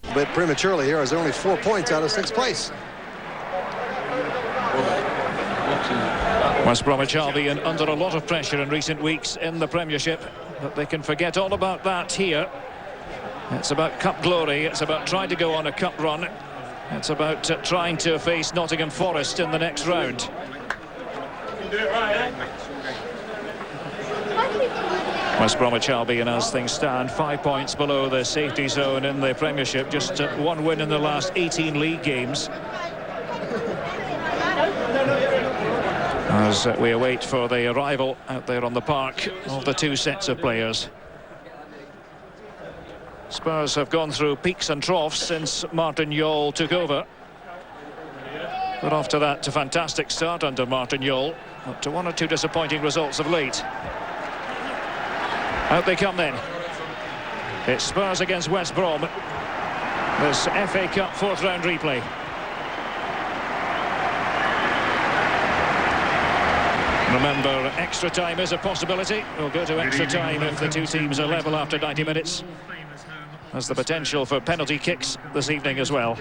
A bit prematurely here, as they're only 4 points out of 6th place. West Bromwich Albion under a lot of pressure in recent weeks in the Premiership, but they can forget all about that here. It's about cup glory, it's about trying to go on a cup run, it's about trying to face Nottingham Forest in the next round. West Bromwich Albion, as things stand, 5 points below the safety zone in the Premiership, just one win in the last 18 league games. As we await for the arrival out there on the park of the two sets of players. Spurs have gone through peaks and troughs since Martin Jol took over. But after that, a fantastic start under Martin Jol, up to one or two disappointing results of late. Out they come then. It's Spurs against West Brom. This FA Cup 4th round replay. Remember, extra time is a possibility. We'll go to extra time if the two teams are level after 90 minutes. There's the potential for penalty kicks this evening as well.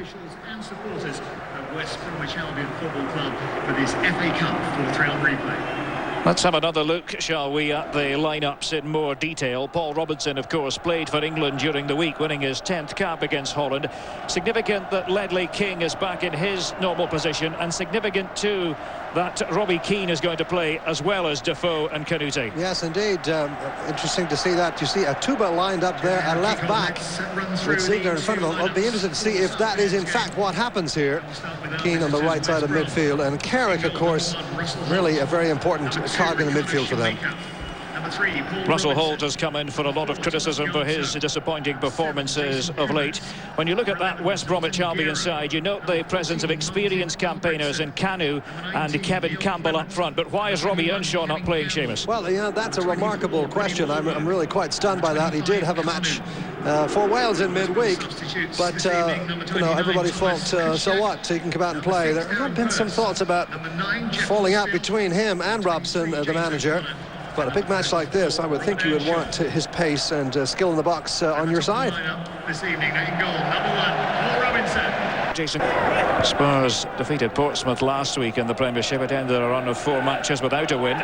And supporters of West Bromwich Albion Football Club for this FA Cup 4th round replay. Let's have another look, shall we, at the lineups in more detail. Paul Robinson, of course, played for England during the week, winning his 10th cap against Holland. Significant that Ledley King is back in his normal position, and significant too that Robbie Keane is going to play as well as Defoe and Canute. Yes, indeed. Interesting to see that. You see Atuba lined up there at left back with Ziegler in front of him. I'll be interested to see if that is in fact what happens here. Keane on the right side of midfield, and Carrick, of course, really a very important cog in the midfield for them. Russell Holt has come in for a lot of criticism for his disappointing performances of late. When you look at that West Bromwich Albion side, you note the presence of experienced campaigners in Kanu and Kevin Campbell up front. But why is Robbie Earnshaw not playing, Seamus? Well, yeah, that's a remarkable question. I'm really quite stunned by that. He did have a match for Wales in midweek, but you know, everybody thought, so what, he can come out and play. There have been some thoughts about falling out between him and Robson, the manager. But a big match like this, I would think you would want his pace and skill in the box on your side. This evening, in goal, number 1, Paul Robinson. Jason. Spurs defeated Portsmouth last week in the Premiership. It ended a run of 4 matches without a win.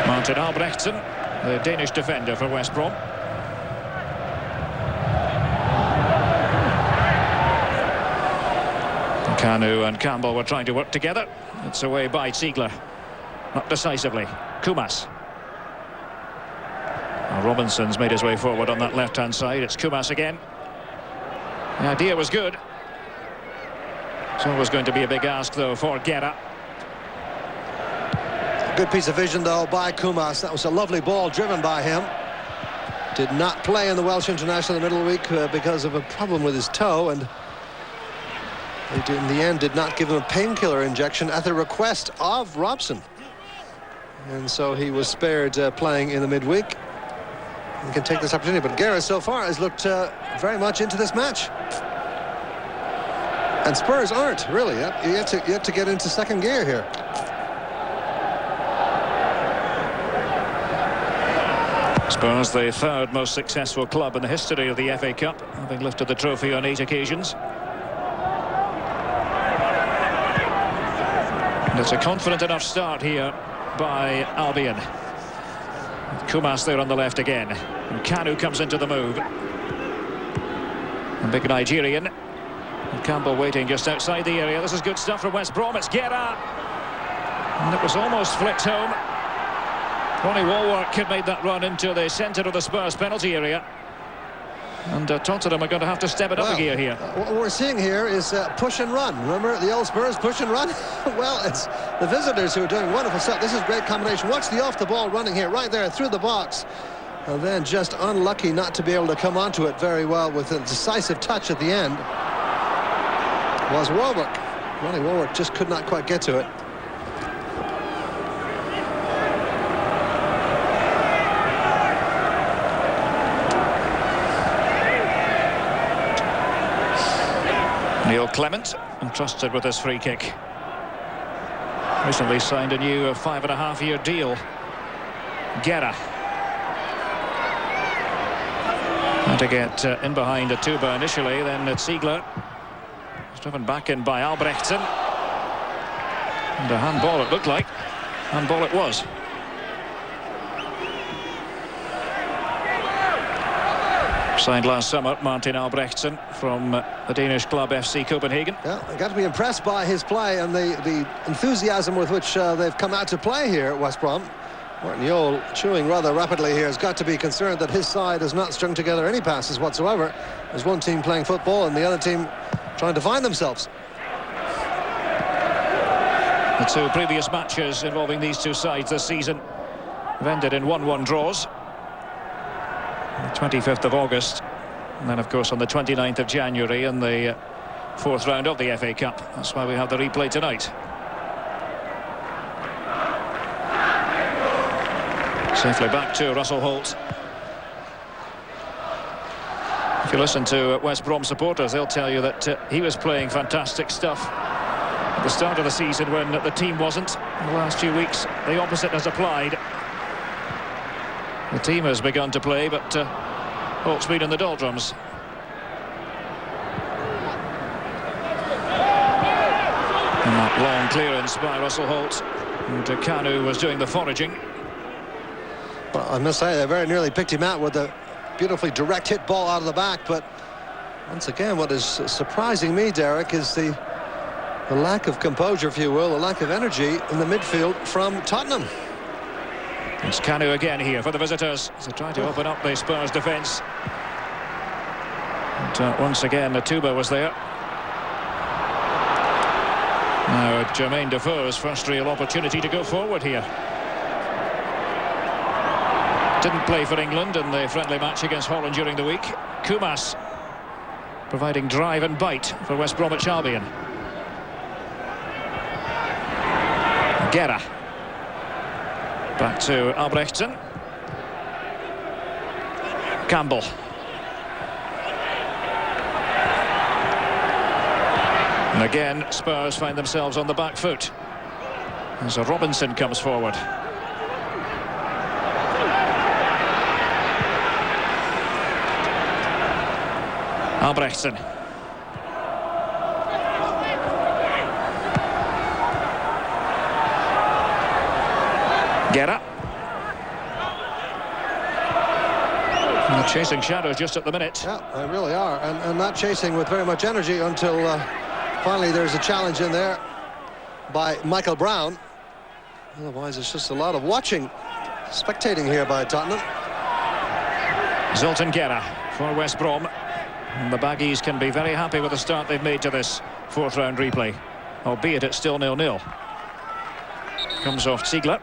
Martin Albrechtsen, the Danish defender for West Brom. Kanu and Campbell were trying to work together. It's away by Ziegler. Not decisively. Kumas. Now Robinson's made his way forward on that left-hand side. It's Kumas again. The idea was good. It's always going to be a big ask, though, for Guerra. Good piece of vision, though, by Kumas. That was a lovely ball driven by him. Did not play in the Welsh International in the middle of the week because of a problem with his toe, and they in the end did not give him a painkiller injection at the request of Robson. And so he was spared playing in the midweek. He can take this opportunity, but Guerra so far has looked very much into this match. And Spurs aren't, really. Yet to get into second gear here. Spurs, the 3rd most successful club in the history of the FA Cup, having lifted the trophy on 8 occasions. And it's a confident enough start here by Albion. Kumas there on the left again. And Kanu comes into the move. A big Nigerian. And Campbell waiting just outside the area. This is good stuff from West Brom. It's Guerra. And it was almost flicked home. Ronnie Walwork had made that run into the centre of the Spurs penalty area. And Tottenham are going to have to step it up a gear here. What we're seeing here is push and run. Remember the old Spurs push and run? Well, it's the visitors who are doing wonderful stuff. This is a great combination. Watch the off-the-ball running here, right there through the box. And then just unlucky not to be able to come onto it very well with a decisive touch at the end. Was Walwork. Ronnie Walwork just could not quite get to it. Neil Clement entrusted with his free kick. Recently signed a new 5.5-year deal. Guerra. Trying to get in behind Atuba initially, then Ziegler. Driven back in by Albrechtsen. And a handball it looked like. Handball it was. Signed last summer, Martin Albrechtsen from the Danish club FC Copenhagen. Yeah, I got to be impressed by his play and the enthusiasm with which they've come out to play here at West Brom. Martin Jol, chewing rather rapidly here, has got to be concerned that his side has not strung together any passes whatsoever. There's one team playing football and the other team trying to find themselves. The two previous matches involving these two sides this season have ended in 1-1 draws. The 25th of August, and then of course on the 29th of January in the fourth round of the FA Cup. That's why we have the replay tonight. Safely back to Russell Holt. If you listen to West Brom supporters, they'll tell you that he was playing fantastic stuff at the start of the season when the team wasn't. In the last few weeks, the opposite has applied. The team has begun to play, but Holt's been in the doldrums. And that long clearance by Russell Holt. And Kanu was doing the foraging. Well, I must say, they very nearly picked him out with a beautifully direct hit ball out of the back. But once again, what is surprising me, Derek, is the lack of composure, if you will, the lack of energy in the midfield from Tottenham. It's Kanu again here for the visitors. So trying to open up the Spurs defence. Once again, Atuba was there. Now Jermaine Defoe's first real opportunity to go forward here. Didn't play for England in the friendly match against Holland during the week. Kumas providing drive and bite for West Bromwich Albion. Guerra. Back to Albrechtsen. Campbell. And again, Spurs find themselves on the back foot as Robinson comes forward. Albrechtsen. Guerra. And they're chasing shadows just at the minute. Yeah, they really are. And not chasing with very much energy until finally there's a challenge in there by Michael Brown. Otherwise, it's just a lot of watching, spectating here by Tottenham. Zoltan Guerra for West Brom. And the Baggies can be very happy with the start they've made to this fourth round replay, albeit it's still 0-0. Comes off Ziegler.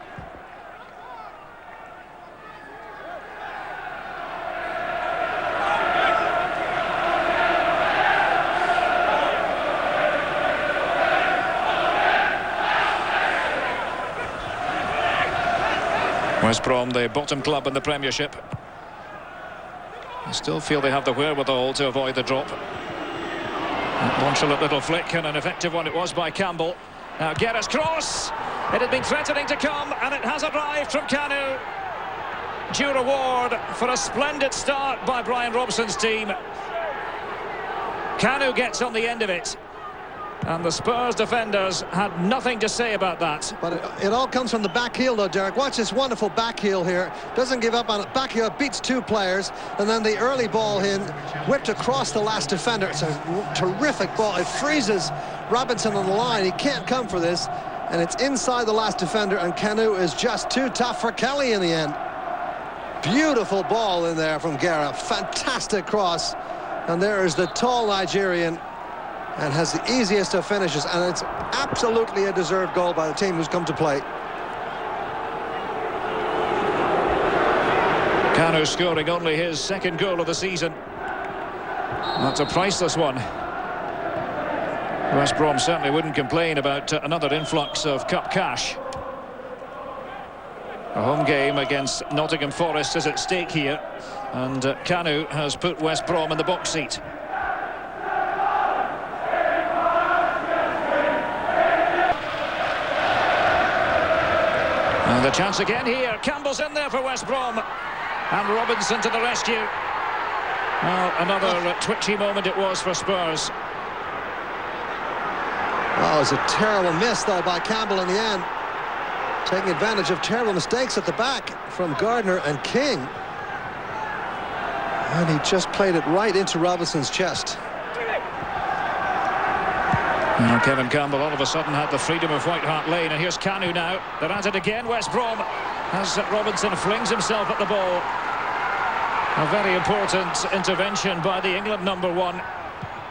West Brom, the bottom club in the Premiership. I still feel they have the wherewithal to avoid the drop. Nonchalant little flick, and an effective one it was by Campbell. Now Guerra's cross. It had been threatening to come, and it has arrived from Kanu. Due reward for a splendid start by Brian Robson's team. Kanu gets on the end of it. And the Spurs defenders had nothing to say about that. But it all comes from the back heel, though, Derek. Watch this wonderful back heel here. Doesn't give up on it. Back heel beats two players. And then the early ball in, whipped across the last defender. It's a terrific ball. It freezes Robinson on the line. He can't come for this. And it's inside the last defender. And Kanu is just too tough for Kelly in the end. Beautiful ball in there from Guerra. Fantastic cross. And there is the tall Nigerian. And has the easiest of finishes, and it's absolutely a deserved goal by the team who's come to play. Kanu scoring only his second goal of the season. That's a priceless one. West Brom certainly wouldn't complain about another influx of cup cash. A home game against Nottingham Forest is at stake here, and Kanu has put West Brom in the box seat. And the chance again here. Campbell's in there for West Brom. And Robinson to the rescue. Well, another twitchy moment it was for Spurs. Oh, it was a terrible miss, though, by Campbell in the end. Taking advantage of terrible mistakes at the back from Gardner and King. And he just played it right into Robinson's chest. Well, Kevin Campbell all of a sudden had the freedom of White Hart Lane, and here's Kanu now. They're at it again, West Brom, as Robinson flings himself at the ball. A very important intervention by the England #1.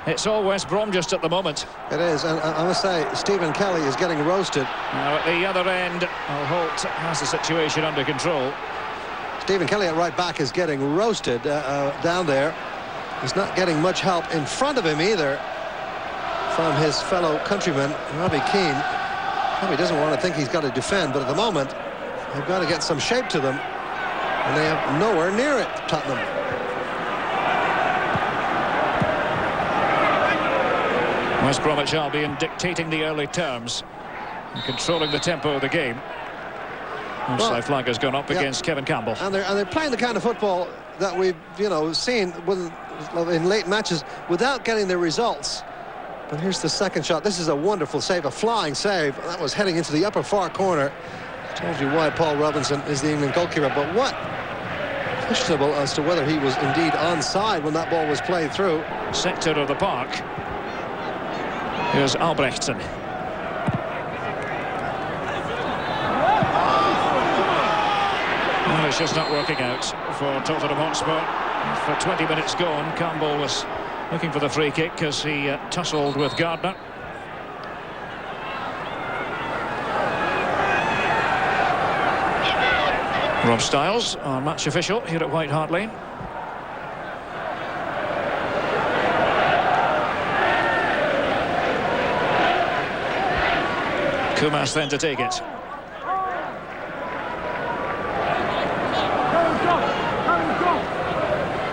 It's all West Brom just at the moment. It is, and I must say, Stephen Kelly is getting roasted. Now at the other end, Holt has the situation under control. Stephen Kelly at right back is getting roasted down there. He's not getting much help in front of him either from his fellow countryman, Robbie Keane. Probably doesn't want to think he's got to defend, but at the moment, they've got to get some shape to them. And they have nowhere near it, Tottenham. West Bromwich Albion dictating the early terms and controlling the tempo of the game. Offside flag has gone up against Kevin Campbell. And they're playing the kind of football that we've, seen in late matches without getting the results. But here's the second shot. This is a wonderful save, a flying save. That was heading into the upper far corner. Told you why Paul Robinson is the England goalkeeper, but what questionable as to whether he was indeed onside when that ball was played through. Sector of the park. Here's Albrechtsen. Well, it's just not working out for Tottenham Hotspur. For 20 minutes gone, Campbell was looking for the free kick as he tussled with Gardner. Rob Stiles, our match official here at White Hart Lane. Kumas then to take it.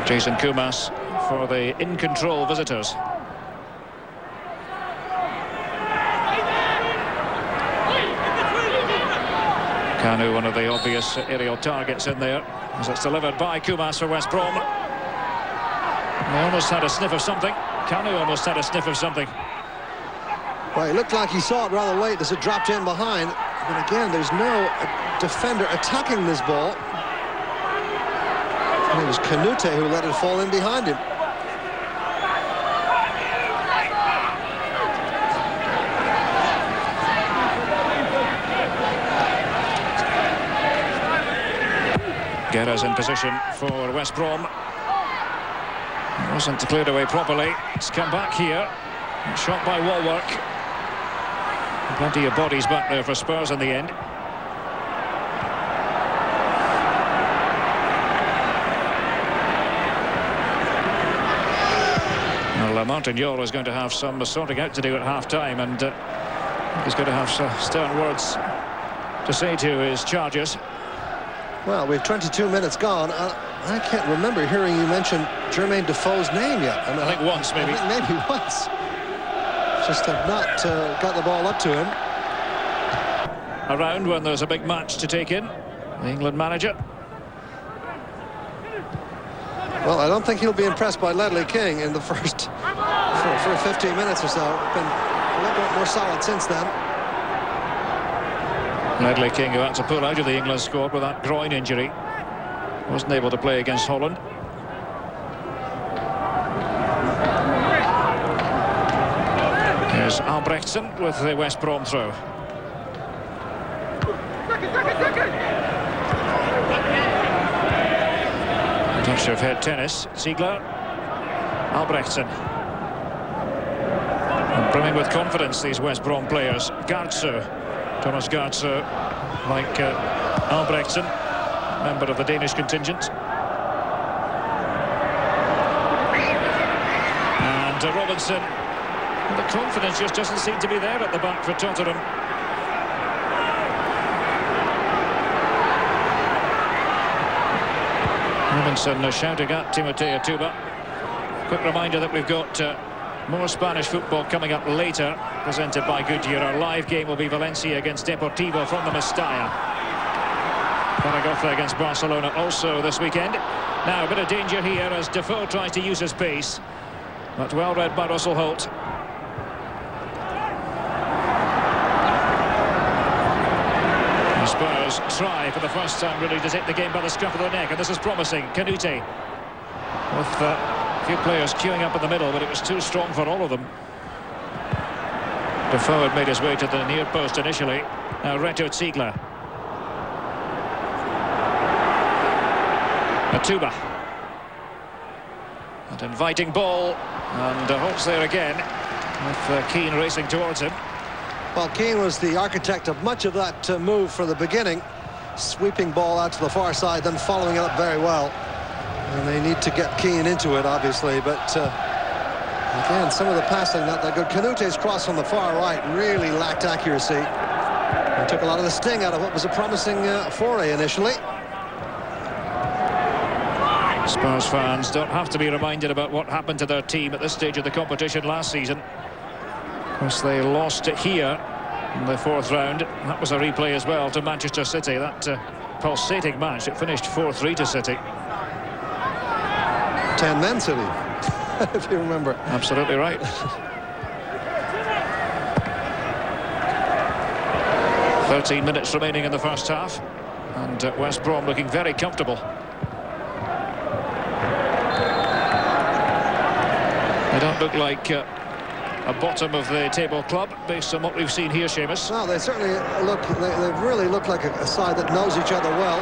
Jason Kumas for the in-control visitors. Kanu, one of the obvious aerial targets in there, as it's delivered by Kumas for West Brom. They almost had a sniff of something. Kanu almost had a sniff of something. Well, it looked like he saw it rather late as it dropped in behind. But again, there's no defender attacking this ball. And it was Canute who let it fall in behind him. Guerra's in position for West Brom. It wasn't cleared away properly. It's come back here. Shot by Walwork. Plenty of bodies back there for Spurs in the end. Well, Martin Jol is going to have some sorting out to do at half-time, and he's going to have some stern words to say to his charges. Well, we've 22 minutes gone. I can't remember hearing you mention Jermaine Defoe's name yet. I think once, maybe. Maybe once. Just have not got the ball up to him. Around when there's a big match to take in, the England manager. Well, I don't think he'll be impressed by Ledley King in the first for 15 minutes or so. Been a little bit more solid since then. Ledley King, who had to pull out of the England squad with that groin injury, wasn't able to play against Holland. Here's Albrechtsen with the West Brom throw. Touch of head tennis. Ziegler. Albrechtsen. And brimming with confidence, these West Brom players. Gartzer. Thomas Gartzer, like Albrechtsen, member of the Danish contingent. And Robinson. The confidence just doesn't seem to be there at the back for Tottenham. Robinson shouting at Timothée Tuba. Quick reminder that we've got more Spanish football coming up later, presented by Goodyear. Our live game will be Valencia against Deportivo from the Mestalla. Zaragoza against Barcelona also this weekend. Now a bit of danger here as Defoe tries to use his pace, but well read by Russell Holt. The Spurs try for the first time really to take the game by the scruff of the neck, and this is promising. Canute with a few players queuing up in the middle, but it was too strong for all of them. Defoe had made his way to the near post initially. Now Reto Ziegler. Atuba. An inviting ball, and Holt's there again with Keane racing towards him. Well, Keane was the architect of much of that move from the beginning. Sweeping ball out to the far side, then following it up very well. And they need to get Keane into it, obviously, but again, some of the passing not that good. Canute's cross on the far right really lacked accuracy. He took a lot of the sting out of what was a promising foray initially. Spurs fans don't have to be reminded about what happened to their team at this stage of the competition last season. Of course, they lost it here in the fourth round. That was a replay as well to Manchester City. That pulsating match, it finished 4-3 to City. 10-man City, if you remember. Absolutely right. "13 minutes remaining in the first half, and West Brom looking very comfortable. They don't look like a bottom of the table club based on what we've seen here, Seamus. No, they certainly look. They really look like a side that knows each other well.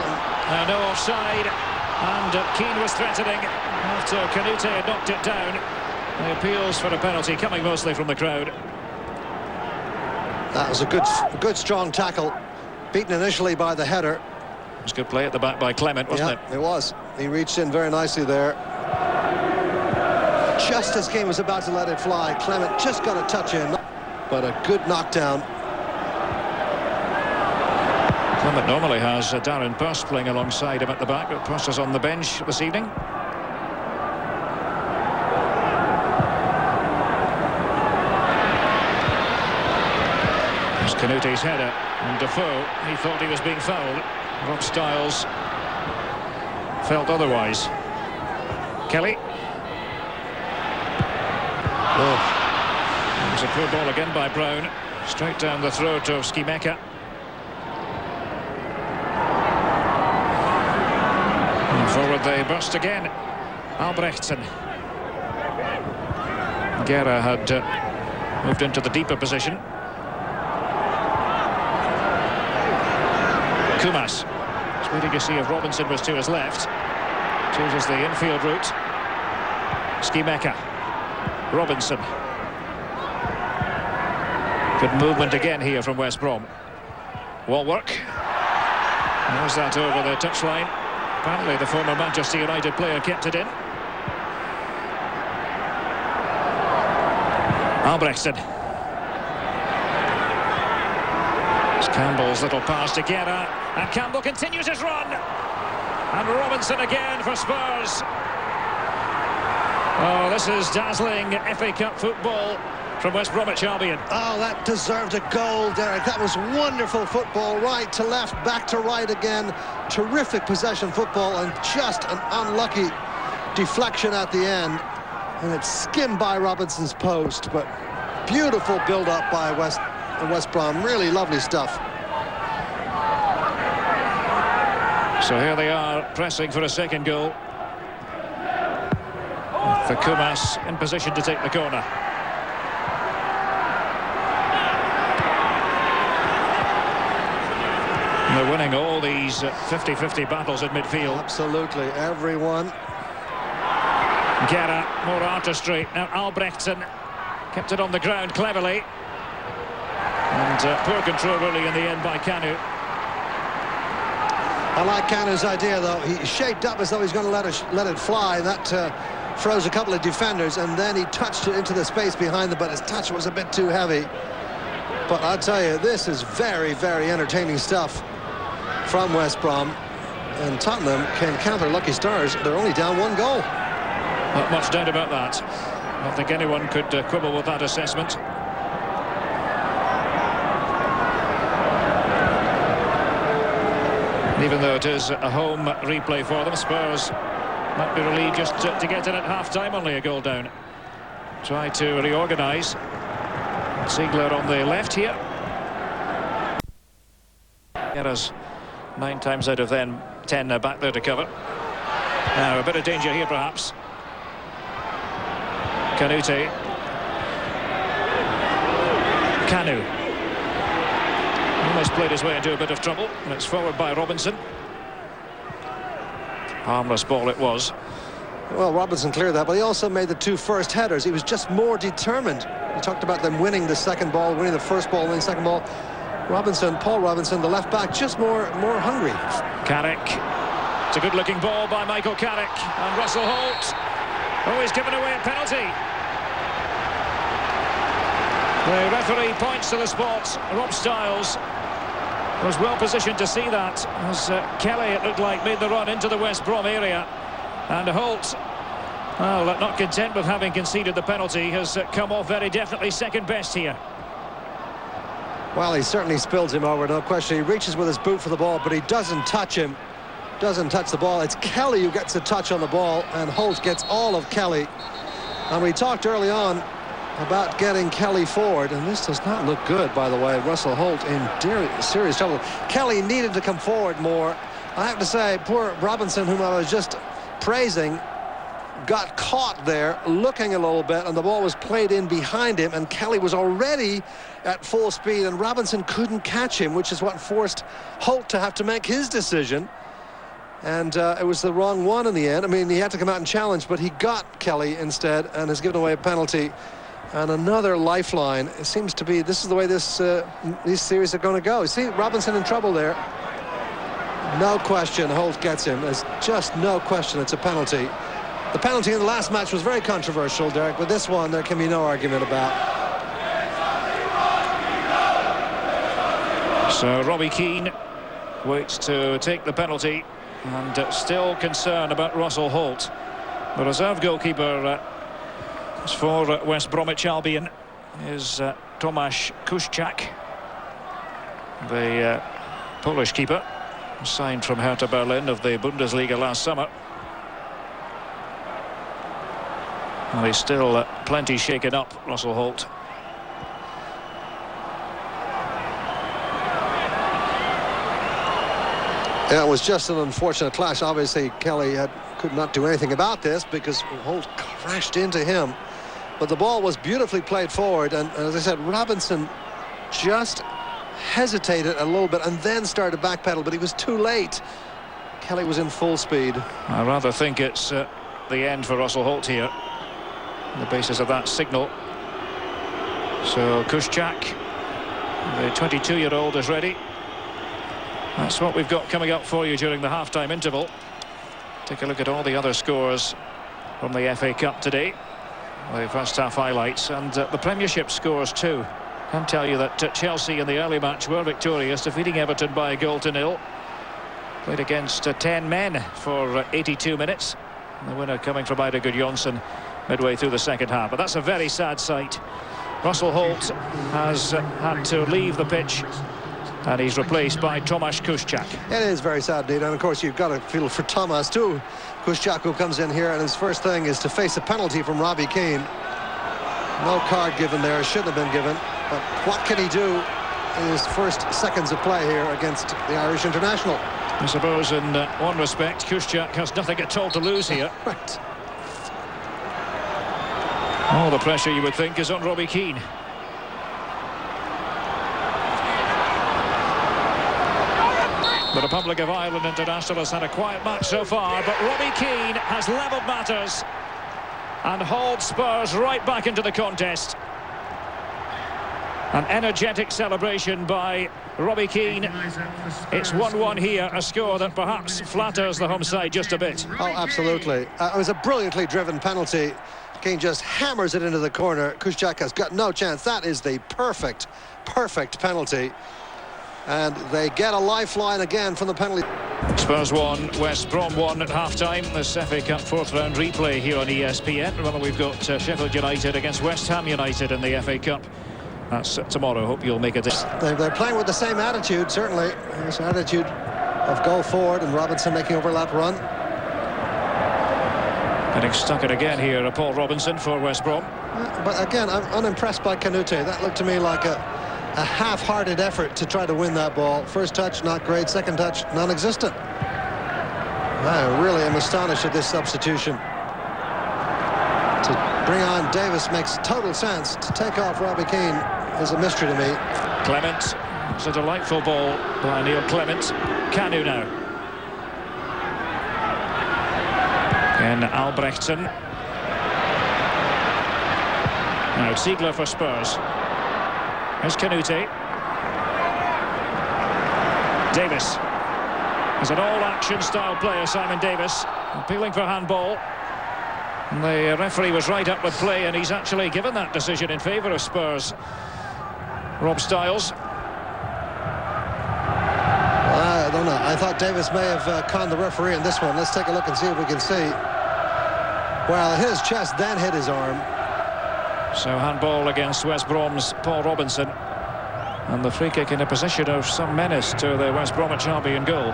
No offside, and Keane was threatening after Canute had knocked it down. The appeals for a penalty coming mostly from the crowd. That was a good strong tackle, beaten initially by the header. It was good play at the back by Clement, wasn't it? It was. He reached in very nicely there. Just as Keane was about to let it fly, Clement just got a touch in, but a good knockdown. Clement normally has Darren Purse playing alongside him at the back, but Purse is on the bench this evening. There's Canute's header, and Defoe, he thought he was being fouled. Rob Styles felt otherwise. Kelly. It was a poor ball again by Brown. Straight down the throat of Skimeka. And forward they burst again. Albrechtsen. Guerra had moved into the deeper position. Kumas. Just waiting to see if Robinson was to his left. Chooses the infield route. Skimeka. Robinson. Good movement again here from West Brom. Wallwork. There's that over the touchline. Apparently the former Manchester United player kept it in. Albrechtsen. It's Campbell's little pass to Guerra. And Campbell continues his run. And Robinson again for Spurs. Oh, this is dazzling FA Cup football from West Bromwich Albion. Oh, that deserved a goal, Derek. That was wonderful football, right to left, back to right again. Terrific possession football, and just an unlucky deflection at the end. And it skimmed by Robinson's post, but beautiful build-up by West Brom. Really lovely stuff. So here they are, pressing for a second goal. The Kumas in position to take the corner. And they're winning all these 50-50 battles at midfield. Absolutely, everyone. Guerra, more artistry. Now Albrechtsen kept it on the ground cleverly. And poor control really in the end by Kanu. I like Kanu's idea, though. He shaped up as though he's going to let it fly. That froze a couple of defenders, and then he touched it into the space behind them, but his touch was a bit too heavy. But I'll tell you, this is very, very entertaining stuff from West Brom. And Tottenham can counter lucky stars. They're only down 1 goal. Not much doubt about that. I don't think anyone could quibble with that assessment. Even though it is a home replay for them, Spurs might be relieved just to get in at half-time, only a goal down. Try to reorganise. Ziegler on the left here. Errors 9 times out of 10 back there to cover. Now a bit of danger here perhaps. Canute. Kanu. Almost played his way into a bit of trouble. And it's forward by Robinson. Harmless ball it was. Well, Robinson cleared that, but he also made the 2 first headers. He was just more determined. We talked about them winning the second ball, winning the first ball, winning the second ball. Paul Robinson, the left back, just more hungry. Carrick. It's a good-looking ball by Michael Carrick. And Russell Holt. Oh, he's given away a penalty. The referee points to the spot. Rob Stiles was well positioned to see that as Kelly, it looked like, made the run into the West Brom area. And Holt, well, not content with having conceded the penalty, has come off very definitely second best here. Well, he certainly spills him over, no question. He reaches with his boot for the ball, but he doesn't touch him. Doesn't touch the ball. It's Kelly who gets a touch on the ball, and Holt gets all of Kelly. And we talked early on about getting Kelly forward, and this does not look good, by the way. Russell Holt in serious trouble. Kelly needed to come forward more. I have to say, poor Robinson, whom I was just praising, got caught there looking a little bit, and the ball was played in behind him, and Kelly was already at full speed, and Robinson couldn't catch him, which is what forced Holt to have to make his decision. And it was the wrong one in the end. I mean, he had to come out and challenge, but he got Kelly instead and has given away a penalty. And another lifeline. It seems to be this is the way these series are going to go. See, Robinson in trouble there. No question, Holt gets him. There's just no question it's a penalty. The penalty in the last match was very controversial, Derek, but this one there can be no argument about. So Robbie Keane waits to take the penalty, and still concerned about Russell Holt. The reserve goalkeeper for West Bromwich Albion is Tomasz Kuszczak, the Polish keeper, signed from Hertha Berlin of the Bundesliga last summer. Well, he's still plenty shaken up, Russell Holt. Yeah, it was just an unfortunate clash. Obviously, Kelly could not do anything about this because Holt crashed into him. But the ball was beautifully played forward, and as I said, Robinson just hesitated a little bit and then started to backpedal, but he was too late. Kelly was in full speed. I rather think it's the end for Russell Holt here, on the basis of that signal. So Kuszczak, the 22-year-old, is ready. That's what we've got coming up for you during the half-time interval. Take a look at all the other scores from the FA Cup today. The first half highlights, and the Premiership scores too. I can tell you that Chelsea in the early match were victorious, defeating Everton by 1-0. Played against 10 men for 82 minutes. The winner coming from Ida Gudjonsson midway through the second half. But that's a very sad sight. Russell Holt has had to leave the pitch, and he's replaced by Tomasz Kuszczak. It is very sad indeed, and of course you've got to feel for Tomasz too. Kuszczak, who comes in here, and his first thing is to face a penalty from Robbie Keane. No card given there, shouldn't have been given, but what can he do in his first seconds of play here against the Irish international? I suppose in one respect Kuszczak has nothing at all to lose here. Right. All the pressure, you would think, is on Robbie Keane. The Republic of Ireland international has had a quiet match so far, but Robbie Keane has levelled matters and hauled Spurs right back into the contest. An energetic celebration by Robbie Keane. It's 1-1 here, a score that perhaps flatters the home side just a bit. Oh, absolutely. It was a brilliantly driven penalty. Keane just hammers it into the corner. Kuszczak has got no chance. That is the perfect penalty. And they get a lifeline again from the penalty. Spurs 1, West Brom 1 at half-time. This FA Cup fourth-round replay here on ESPN. Remember, we've got Sheffield United against West Ham United in the FA Cup. That's tomorrow. Hope you'll make it. They're playing with the same attitude, certainly. This attitude of goal forward, and Robinson making overlap run. Getting stuck in again here, Paul Robinson for West Brom. But again, I'm unimpressed by Canute. That looked to me like a half-hearted effort to try to win that ball. First touch, not great. Second touch, non-existent. I really am astonished at this substitution. To bring on Davis makes total sense. To take off Robbie Keane is a mystery to me. Clement. It's a delightful ball by Neil Clement. Kanu now. And Albrechtsen. Now Ziegler for Spurs. Here's Canute. Davis. He's an all-action style player, Simon Davis. Appealing for handball. And the referee was right up with play, and he's actually given that decision in favour of Spurs. Rob Stiles. I don't know. I thought Davis may have conned the referee in this one. Let's take a look and see if we can see. Well, it hit his chest, then hit his arm. So handball against West Brom's Paul Robinson. And the free kick in a position of some menace to the West Bromwich Albion goal.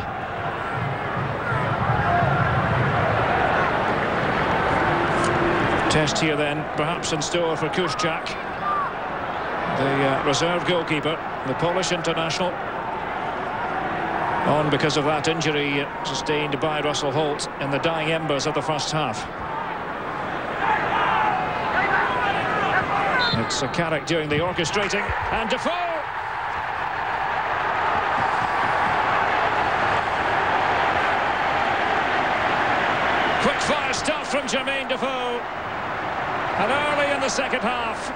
Test here then, perhaps in store for Kuszczak, the reserve goalkeeper, the Polish international, on because of that injury sustained by Russell Holt in the dying embers of the first half. It's Carrick doing the orchestrating, and Defoe! Quick-fire stuff from Jermaine Defoe. And early in the second half,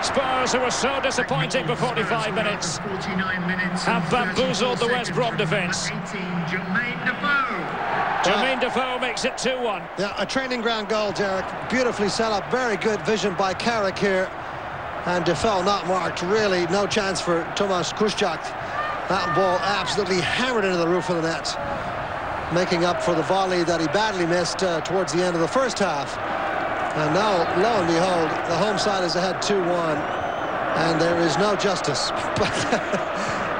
Spurs, who were so disappointing for 45 minutes, have bamboozled the West Brom defence. Jermaine Defoe makes it 2-1. Yeah, a training ground goal, Derek. Beautifully set up. Very good vision by Carrick here. And Defoe not marked. Really no chance for Tomasz Kuszczak. That ball absolutely hammered into the roof of the net, making up for the volley that he badly missed towards the end of the first half. And now, lo and behold, the home side is ahead 2-1, and there is no justice. But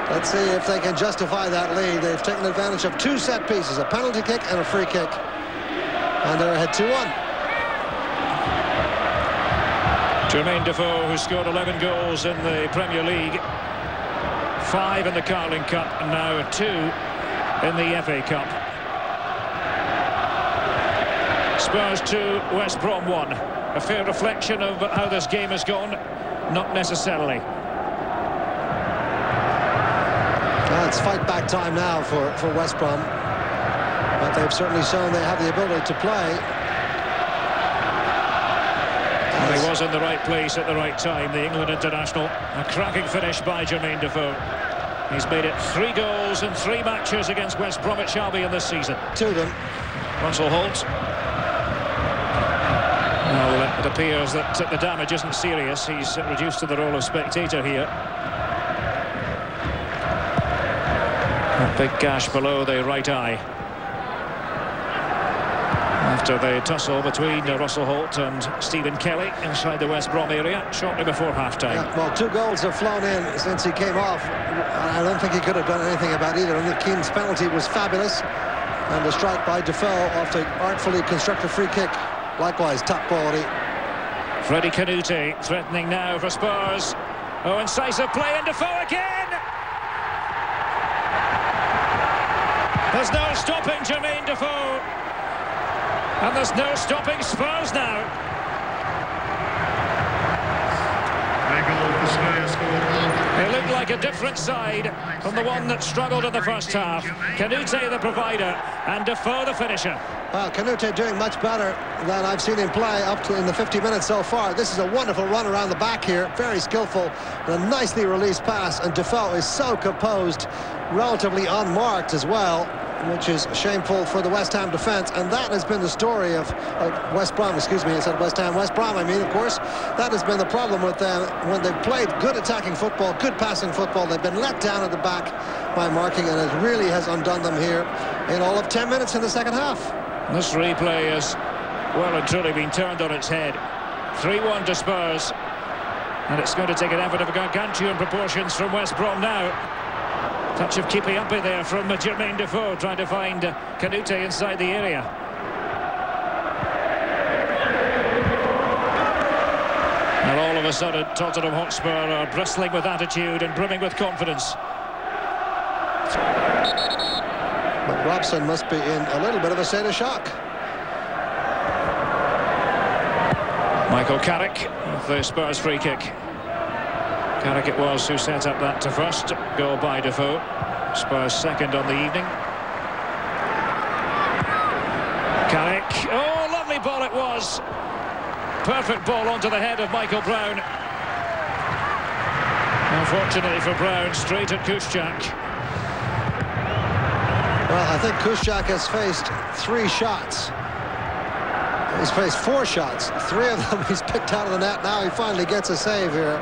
let's see if they can justify that lead. They've taken advantage of two set pieces, a penalty kick and a free kick, and they're ahead 2-1. Jermaine Defoe, who scored 11 goals in the Premier League, 5 in the Carling Cup, and now 2 in the FA Cup. Spurs 2, West Brom 1. A fair reflection of how this game has gone? Not necessarily. Well, it's fight back time now for West Brom. But they've certainly shown they have the ability to play. Well, he was in the right place at the right time, the England international. A cracking finish by Jermaine Defoe. He's made it 3 goals in 3 matches against West Bromwich Albion this season. 2 of them. Russell Holt. Well, it appears that the damage isn't serious. He's reduced to the role of spectator here. A big gash below the right eye. After the tussle between Russell Holt and Stephen Kelly inside the West Brom area shortly before half-time. Yeah, well, 2 goals have flown in since he came off. I don't think he could have done anything about either. And Keane's penalty was fabulous. And the strike by Defoe off the artfully constructed free kick. Likewise, top quality. Freddie Canute threatening now for Spurs. Oh, incisive play, and Defoe again! There's no stopping Jermaine Defoe. And there's no stopping Spurs now. It looked like a different side from the one that struggled in the first half. Canute the provider, and Defoe the finisher. Well, Canute doing much better than I've seen him play up to in the 50 minutes so far. This is a wonderful run around the back here. Very skillful. And a nicely released pass. And Defoe is so composed, relatively unmarked as well, which is shameful for the West Ham defence. And that has been the story of West Brom, excuse me, I said West Ham. West Brom, I mean, of course. That has been the problem with them. When they've played good attacking football, good passing football, they've been let down at the back by marking, and it really has undone them here in all of 10 minutes in the second half. This replay has well and truly been turned on its head. 3-1 to Spurs. And it's going to take an effort of gargantuan proportions from West Brom now. Touch of keeping up it there from Jermaine Defoe, trying to find Canute inside the area. And all of a sudden, Tottenham Hotspur are bristling with attitude and brimming with confidence. But Robson must be in a little bit of a state of shock. Michael Carrick with the Spurs free kick. Carrick it was who set up that to first goal by Defoe. Spurs second on the evening. Carrick, oh, lovely ball it was. Perfect ball onto the head of Michael Brown. Unfortunately for Brown, straight at Kuszczak. Well, I think Kuszczak has faced 3 shots. He's faced 4 shots. 3 of them he's picked out of the net. Now he finally gets a save here.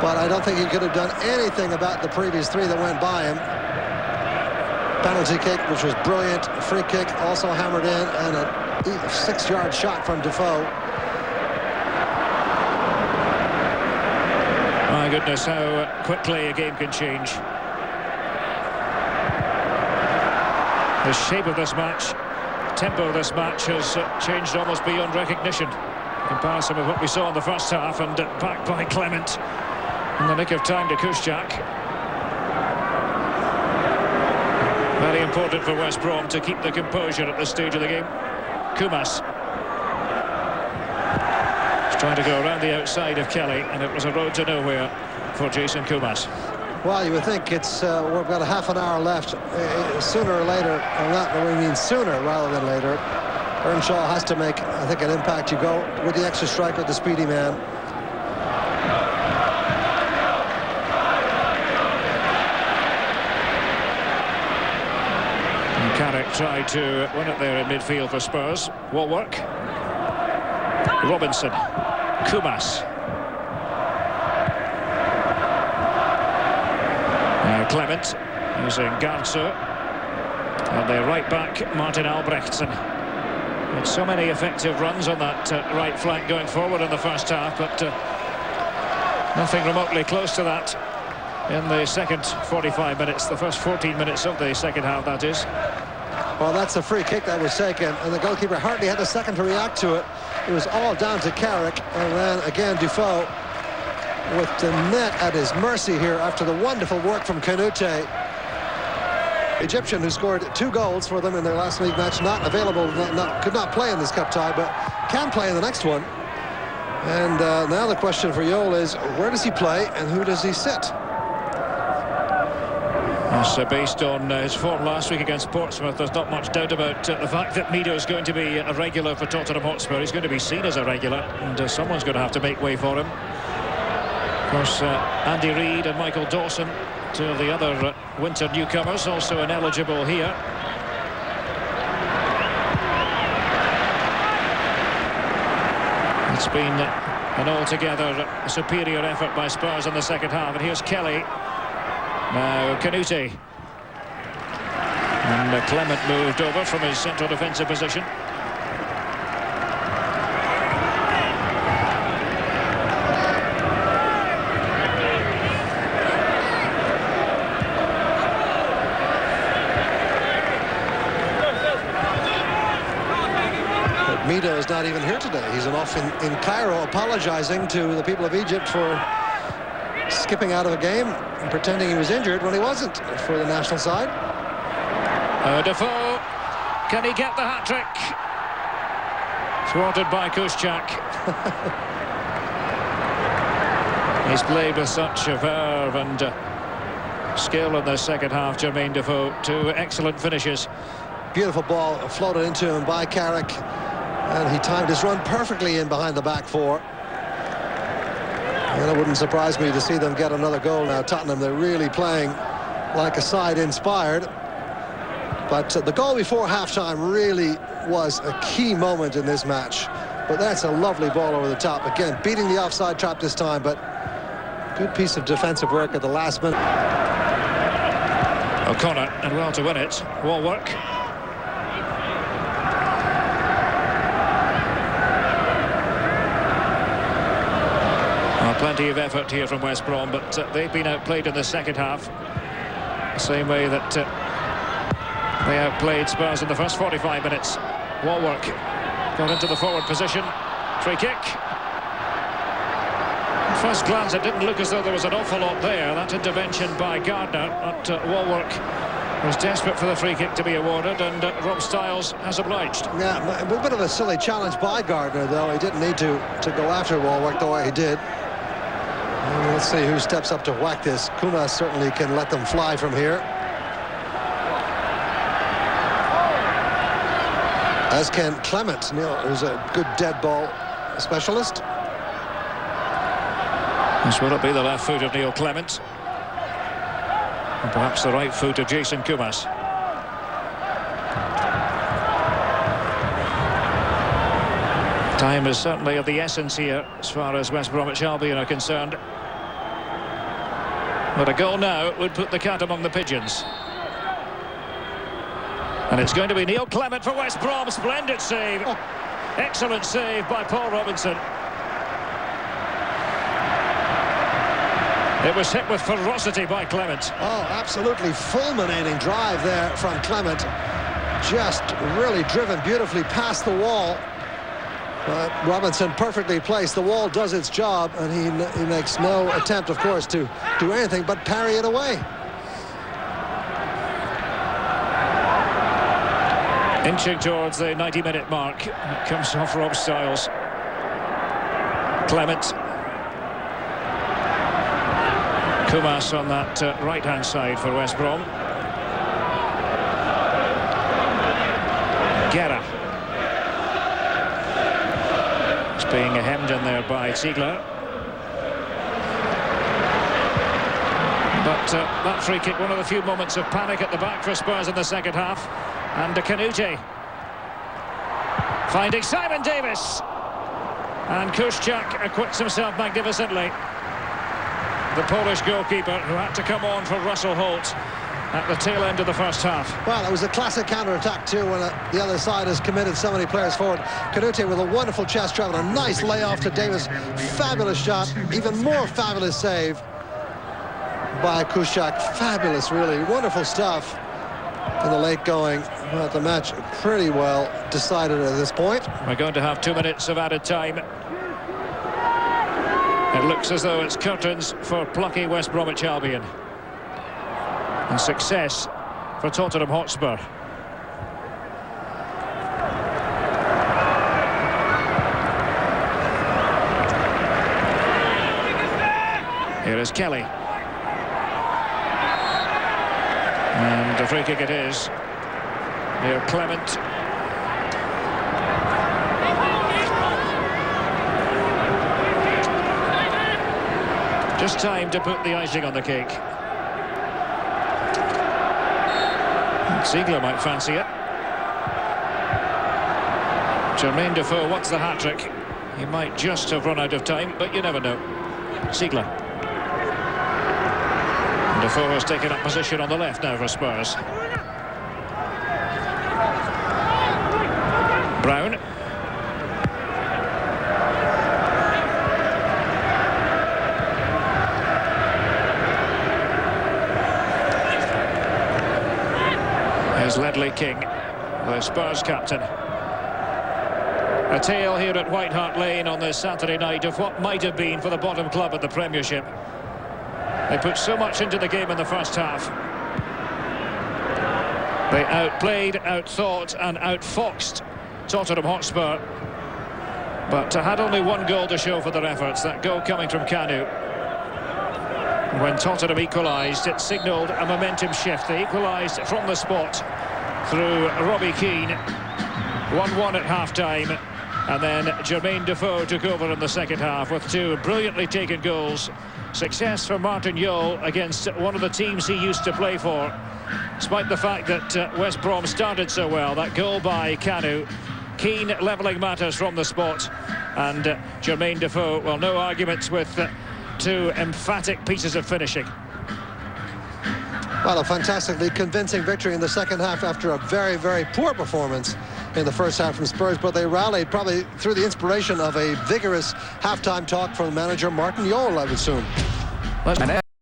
But I don't think he could have done anything about the previous 3 that went by him. Penalty kick, which was brilliant. A free kick also hammered in, and a 6-yard shot from Defoe. My goodness, how quickly a game can change. The shape of this match, the tempo of this match has changed almost beyond recognition. In comparison with what we saw in the first half, and backed by Clement in the nick of time to Kuszczak. Very important for West Brom to keep the composure at this stage of the game. Kumas. He's trying to go around the outside of Kelly, and it was a road to nowhere for Jason Kumas. Well, you would think it's we've got a half an hour left. Sooner or later, we mean sooner rather than later, Earnshaw has to make, I think, an impact. You go with the extra striker, the speedy man. And Carrick tried to win it there in midfield for Spurs. What work? Robinson. Kumas. Clement using Garzo, and the right back Martin Albrechtsen. Had so many effective runs on that right flank going forward in the first half, but nothing remotely close to that in the second 45 minutes, the first 14 minutes of the second half, that is. Well, that's a free kick that was taken, and the goalkeeper hardly had a second to react to it. It was all down to Carrick, and then again Defoe with the net at his mercy here after the wonderful work from Canute. Egyptian, who scored 2 goals for them in their last league match, not available, could not play in this cup tie, but can play in the next one. And now the question for Yole is, where does he play and who does he sit? So based on his form last week against Portsmouth, there's not much doubt about the fact that Mido is going to be a regular for Tottenham Hotspur. He's going to be seen as a regular, and someone's going to have to make way for him. Of course, Andy Reid and Michael Dawson, 2 of the other winter newcomers, also ineligible here. It's been an altogether superior effort by Spurs in the second half, and here's Kelly. Now Canute. And Clement moved over from his central defensive position. Mido is not even here today. He's off in Cairo, apologizing to the people of Egypt for skipping out of a game and pretending he was injured when he wasn't for the national side. Defoe, can he get the hat-trick? Thwarted by Kuszczak. He's played with such a verve and skill in the second half, Jermaine Defoe. 2 excellent finishes. Beautiful ball floated into him by Carrick, and he timed his run perfectly in behind the back 4. And it wouldn't surprise me to see them get another goal now. Tottenham, they're really playing like a side inspired. But the goal before halftime really was a key moment in this match. But that's a lovely ball over the top. Again, beating the offside trap this time, but good piece of defensive work at the last minute. O'Connor, and well to win it. What work? Plenty of effort here from West Brom, but they've been outplayed in the second half. the same way that they outplayed Spurs in the first 45 minutes. Walwork got into the forward position. Free kick. At first glance, it didn't look as though there was an awful lot there. That intervention by Gardner, but Walwork was desperate for the free kick to be awarded, and Rob Styles has obliged. Yeah, a bit of a silly challenge by Gardner, though. He didn't need to go after Walwork the way he did. And let's see who steps up to whack this. Kumas certainly can let them fly from here. As can Clement, Neil, who's a good dead ball specialist. This will be the left foot of Neil Clement. And perhaps the right foot of Jason Kumas. Time is certainly of the essence here as far as West Bromwich Albion are concerned. But a goal now would put the cat among the pigeons. And it's going to be Neil Clement for West Brom. Splendid save. Oh. Excellent save by Paul Robinson. It was hit with ferocity by Clement. Oh, absolutely fulminating drive there from Clement. Just really driven beautifully past the wall. But Robinson perfectly placed. The wall does its job, and he makes no attempt, of course, to do anything but parry it away. Inching towards the 90-minute mark. It comes off Rob Styles. Clement. Kumas on that right-hand side for West Brom. Guerra. It's being hemmed in there by Ziegler. But that free kick, one of the few moments of panic at the back for Spurs in the second half. And Canute finding Simon Davis. And Kuszczak acquits himself magnificently. The Polish goalkeeper who had to come on for Russell Holt at the tail end of the first half. Well, it was a classic counter-attack too when the other side has committed so many players forward. Canute with a wonderful chest travel, a nice layoff to Davis. Fabulous shot, even more fabulous save by Kuszczak. Fabulous, really, wonderful stuff in the late going. Well, the match pretty well decided at this point. We're going to have 2 minutes of added time. It looks as though it's curtains for plucky West Bromwich Albion. And success for Tottenham Hotspur. Here is Kelly. And a free kick it is. Neil Clement. Just time to put the icing on the cake. Ziegler might fancy it. Jermaine Defoe wants the hat-trick. He might just have run out of time, but you never know. Ziegler. And Defoe has taken up position on the left now for Spurs. Brown. Here's Ledley King, the Spurs captain. A tale here at White Hart Lane on this Saturday night of what might have been for the bottom club at the Premiership. They put so much into the game in the first half. They outplayed, outthought and outfoxed Tottenham Hotspur, but had only one goal to show for their efforts, that goal coming from Kanu. When Tottenham equalised, it signalled a momentum shift. They equalised from the spot through Robbie Keane. 1-1 at half-time, and then Jermaine Defoe took over in the second half with two brilliantly taken goals. Success for Martin Jol against one of the teams he used to play for. Despite the fact that West Brom started so well, that goal by Kanu, Keane levelling matters from the spot, and Jermaine Defoe, well, no arguments with two emphatic pieces of finishing. Well, a fantastically convincing victory in the second half after a very, very poor performance in the first half from Spurs, but they rallied probably through the inspiration of a vigorous halftime talk from manager Martin Jol, I would assume.